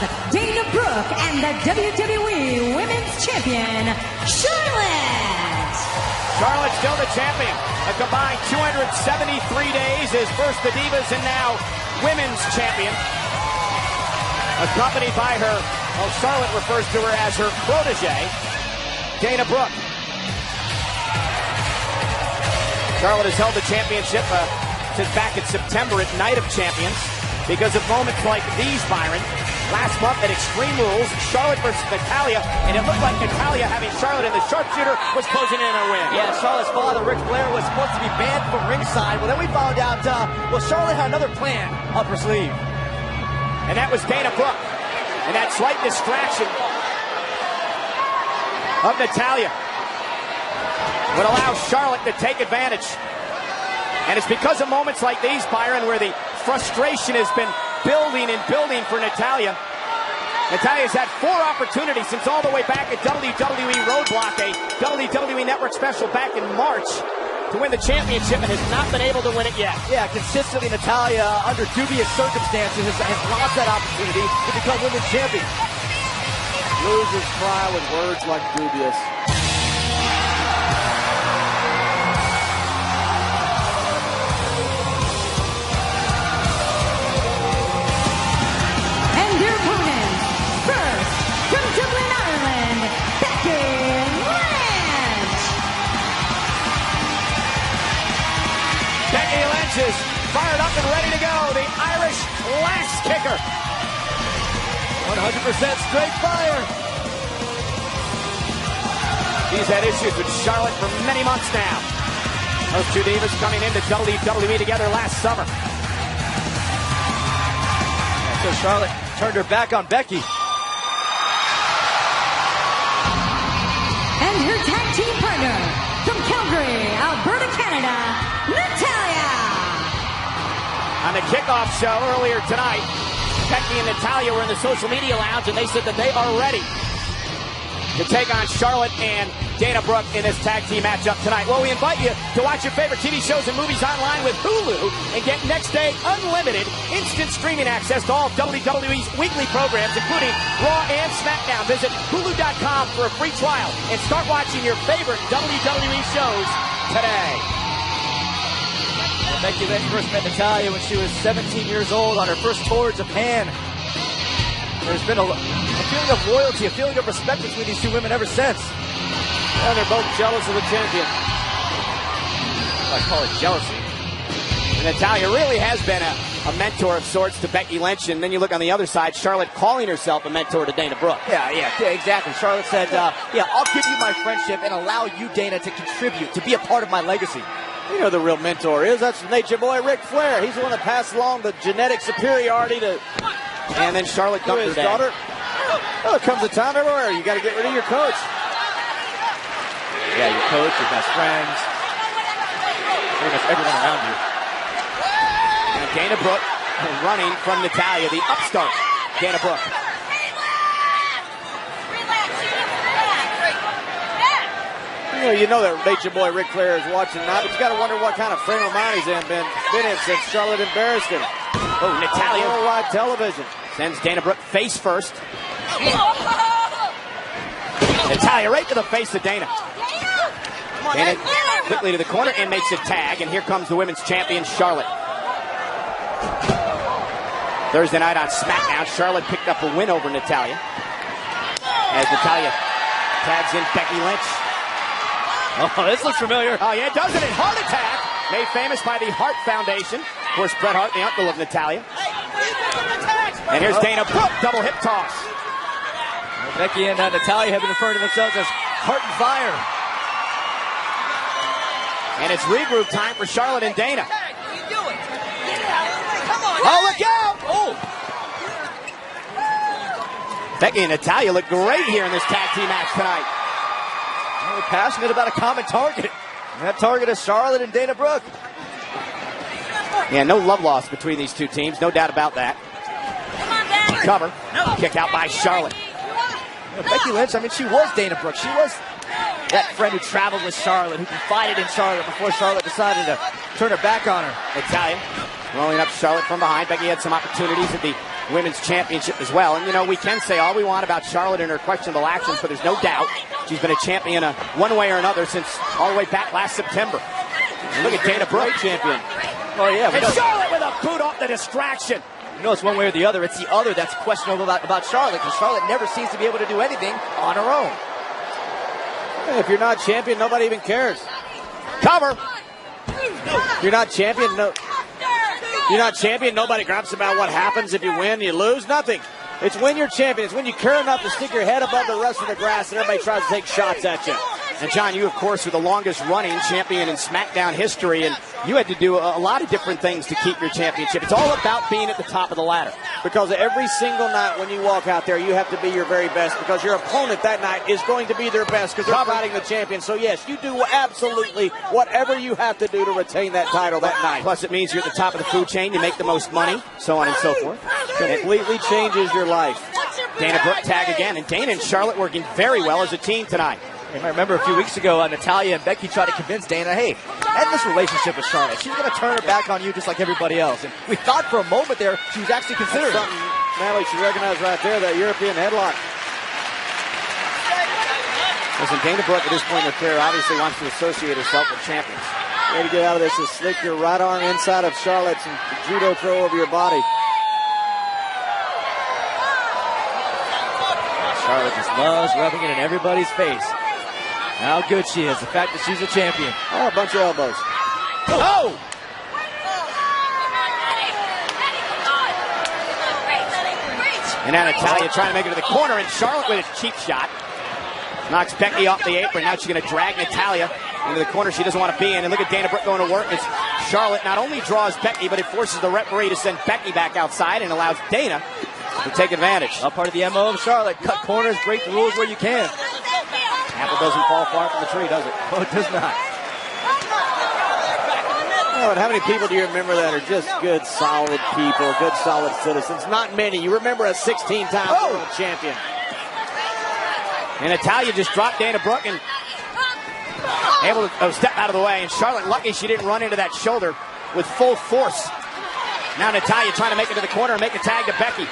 of Dana Brooke and the WWE Women's Champion, Charlotte. Charlotte still the champion. A combined 273 days is first the Divas and now Women's Champion. Accompanied by her, well, Charlotte refers to her as her protege, Dana Brooke. Charlotte has held the championship since back in September at Night of Champions because of moments like these, Byron. Last month at Extreme Rules, Charlotte versus Natalya, and it looked like Natalya, having Charlotte in the sharpshooter, was closing in on a win. Yeah, Charlotte's father, Ric Flair, was supposed to be banned from ringside. Well, then we found out, well, Charlotte had another plan up her sleeve. And that was Dana Brooke. And that slight distraction of Natalya would allow Charlotte to take advantage. And it's because of moments like these, Byron, where the frustration has been building and building for Natalya. Natalya's had 4 opportunities since all the way back at WWE Roadblock, a WWE Network special back in March, to win the championship and has not been able to win it yet. Yeah, consistently Natalya, under dubious circumstances, has lost that opportunity to become women's champion. Losers cry with words like dubious. And your opponent, first, from Dublin, Ireland, Becky Lynch. Becky Lynch is fired up and ready to go. The Irish last kicker. 100% straight fire. She's had issues with Charlotte for many months now. Those two divas coming into WWE together last summer. So Charlotte turned her back on Becky. And her tag team partner, from Calgary, Alberta, Canada, Natalya. On the kickoff show earlier tonight, Becky and Natalya were in the social media lounge, and they said that they are ready to take on Charlotte and Dana Brooke in this tag team matchup tonight. Well, we invite you to watch your favorite TV shows and movies online with Hulu and get next day unlimited instant streaming access to all of WWE's weekly programs, including Raw and SmackDown. Visit Hulu.com for a free trial and start watching your favorite WWE shows today. Well, Becky Lynch first met Natalya when she was 17 years old on her first tour of Japan. There's been a feeling of loyalty, a feeling of respect between these two women ever since. Well, they're both jealous of the champion. I call it jealousy. And Natalya really has been a mentor of sorts to Becky Lynch, and then you look on the other side, Charlotte calling herself a mentor to Dana Brooke. Yeah, exactly. Charlotte said, I'll give you my friendship and allow you, Dana, to contribute, to be a part of my legacy. You know the real mentor is. That's Nature Boy Ric Flair. He's the one that passed along the genetic superiority to And then Charlotte dumped his her dad. daughter. Well, there comes a time everywhere. You got to get rid of your coach. Yeah, your coach, your best friends, pretty much everyone around you. And Dana Brooke running from Natalya, the upstart Dana Brooke. You know that Nature Boy Ric Flair is watching now, but you got to wonder what kind of frame of mind he's been in since Charlotte embarrassed him. Oh, Natalya worldwide television sends Dana Brooke face first. Natalya right to the face of Dana. Dana quickly to the corner and makes a tag, and here comes the women's champion, Charlotte. Thursday night on SmackDown, Charlotte picked up a win over Natalya as Natalya tags in Becky Lynch. Oh, this looks familiar. Oh, yeah, doesn't it? Heart attack, made famous by the Hart Foundation. Of course, Bret Hart, the uncle of Natalya. And here's Dana Brooke, double hip toss. Well, Becky and Natalya have been referring to themselves as Heart and Fire. And it's regroup time for Charlotte and Dana. Oh, look out! Oh! Becky and Natalya look great here in this tag team match tonight. We're passionate about a common target. And that target is Charlotte and Dana Brooke. Yeah, no love lost between these two teams, no doubt about that. Cover, kick out by Charlotte. Becky Lynch, I mean, she was Dana Brooke. She was that friend who traveled with Charlotte, who confided in Charlotte before Charlotte decided to turn her back on her. Natalya rolling up Charlotte from behind. Becky had some opportunities at the Women's Championship as well. And, you know, we can say all we want about Charlotte and her questionable actions, but there's no doubt she's been a champion one way or another since all the way back last September. And look at Dana Brooke, champion. Oh, yeah. And Charlotte with a boot off the distraction. You know, it's one way or the other. It's the other that's questionable about Charlotte, because Charlotte never seems to be able to do anything on her own. Hey, if you're not champion, nobody even cares. Cover. If you're not champion, nobody grabs about what happens if you win, you lose, nothing. It's when you're champion. It's when you care enough to stick your head above the rest of the grass and everybody tries to take shots at you. And John, you of course were the longest running champion in SmackDown history, and you had to do a lot of different things to keep your championship. It's all about being at the top of the ladder. Because every single night when you walk out there, you have to be your very best, because your opponent that night is going to be their best because they're fighting the champion. So yes, you do absolutely whatever you have to do to retain that title that night. Plus it means you're at the top of the food chain, you make the most money, so on and so forth. Completely changes your life. Dana Brooke tag again, and Dana and Charlotte working very well as a team tonight. You might remember a few weeks ago, Natalya and Becky tried to convince Dana, hey, end this relationship with Charlotte. She's going to turn her back on you just like everybody else. And we thought for a moment there she was actually considering something Natalie should recognize right there, that European headlock. Listen, Dana Brooke at this point in her career obviously wants to associate herself with champions. Way to get out of this is slick your right arm inside of Charlotte's and judo throw over your body. Charlotte just loves rubbing it in everybody's face. How good she is, the fact that she's a champion. Oh, a bunch of elbows. Oh! And now Natalya trying to make it to the corner, and Charlotte with a cheap shot. Knocks Becky off the apron. Now she's going to drag Natalya into the corner she doesn't want to be in. And look at Dana Brooke going to work as Charlotte not only draws Becky, but it forces the referee to send Becky back outside and allows Dana to take advantage. All part of the MO of Charlotte. Cut corners, break the rules where you can. Apple doesn't fall far from the tree, does it? Oh, it does not. Oh, and how many people do you remember that are just good, solid people, good, solid citizens? Not many. You remember a 16-time world champion. And Natalya just dropped Dana Brooke and able to step out of the way. And Charlotte, lucky she didn't run into that shoulder with full force. Now Natalya trying to make it to the corner and make a tag to Becky.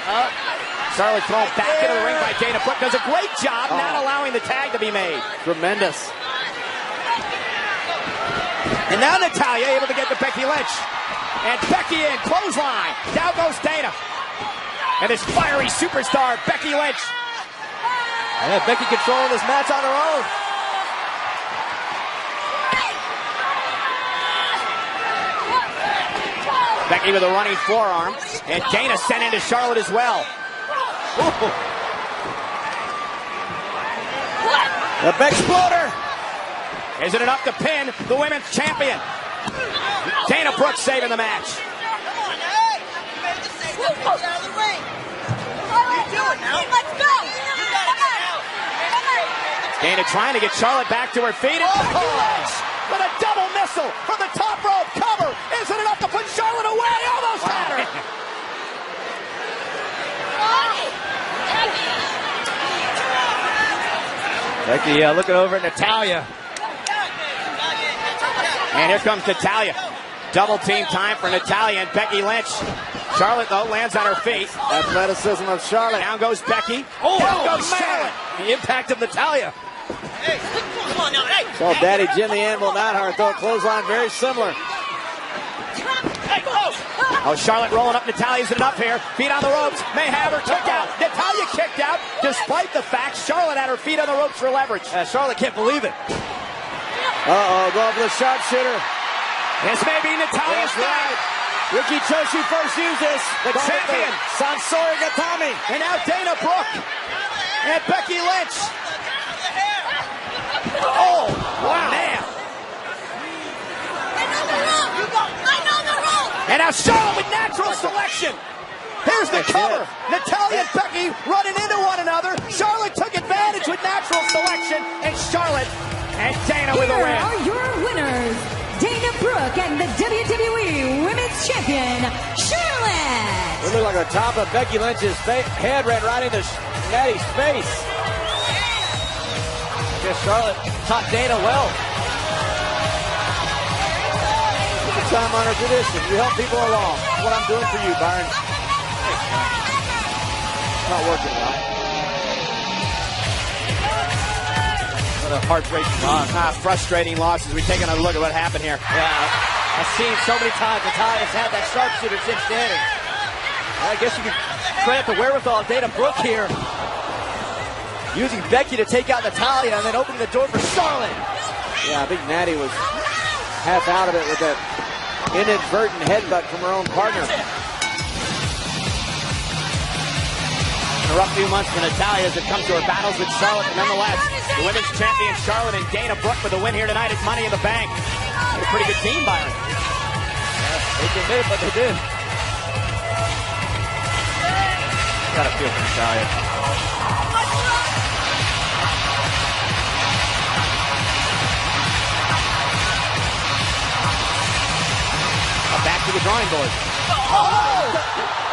Charlotte thrown back into the ring by Dana Brooke. Does a great job not allowing the tag to be made. Tremendous. And now Natalya able to get to Becky Lynch. And Becky in, clothesline. Down goes Dana. And this fiery superstar, Becky Lynch. Yeah, Becky controlling this match on her own. Becky with a running forearm. And Dana sent into Charlotte as well. The Bexploder. Is it enough to pin the women's champion? Dana Brooke saving the match. Dana trying to get Charlotte back to her feet. And Becky Lynch with a double missile from the top rope cover. Is it enough to put Charlotte away? Almost had her. Becky looking over at Natalya. And here comes Natalya. Double team time for Natalya and Becky Lynch. Charlotte, though, lands on her feet. Athleticism of Charlotte. Down goes Becky. Oh, down goes man. Charlotte. The impact of Natalya. Hey, come on now, hey. Saw Daddy Jim the Anvil Neidhart throw a clothesline very similar. Hey, Oh, Charlotte rolling up. Natalya's enough here. Feet on the ropes. May have her kicked out. Natalya kicked out despite the fact Charlotte had her feet on the ropes for leverage. Charlotte can't believe it. Uh-oh, going for the sharpshooter. This may be Natalya's That's right. Riki Choshu first used this. The champion. Sansori Gatami. And now Dana Brooke and Becky Lynch. Oh, wow. Man. And now Charlotte with natural selection. Here's the cover. Natalya and Becky running into one another. Charlotte took advantage with natural selection. And Charlotte and Dana with a Here win. are your winners, Dana Brooke and the WWE Women's Champion, Charlotte. It looked like the top of Becky Lynch's head ran right into Natty's face. Yes, Charlotte taught Dana well. It's a time-honored tradition. You help people along. That's what I'm doing for you, Byron. Not working well. What a heartbreaking loss. Frustrating loss as we take another look at what happened here. Yeah, I've seen so many times Natalya's had that sharpshooter Jim standing. I guess you could credit the wherewithal of Dana Brooke here. Using Becky to take out Natalya and then opening the door for Charlotte. Yeah, I think Natty was half out of it with that inadvertent headbutt from her own partner. A rough few months for Natalya as it comes to her battles with Charlotte, but nonetheless, the women's champion Charlotte and Dana Brooke with a win here tonight at Money in the Bank. A pretty good team, Byron. They can admit it, but they did. Gotta feel for Natalya. Back to the drawing board. Oh!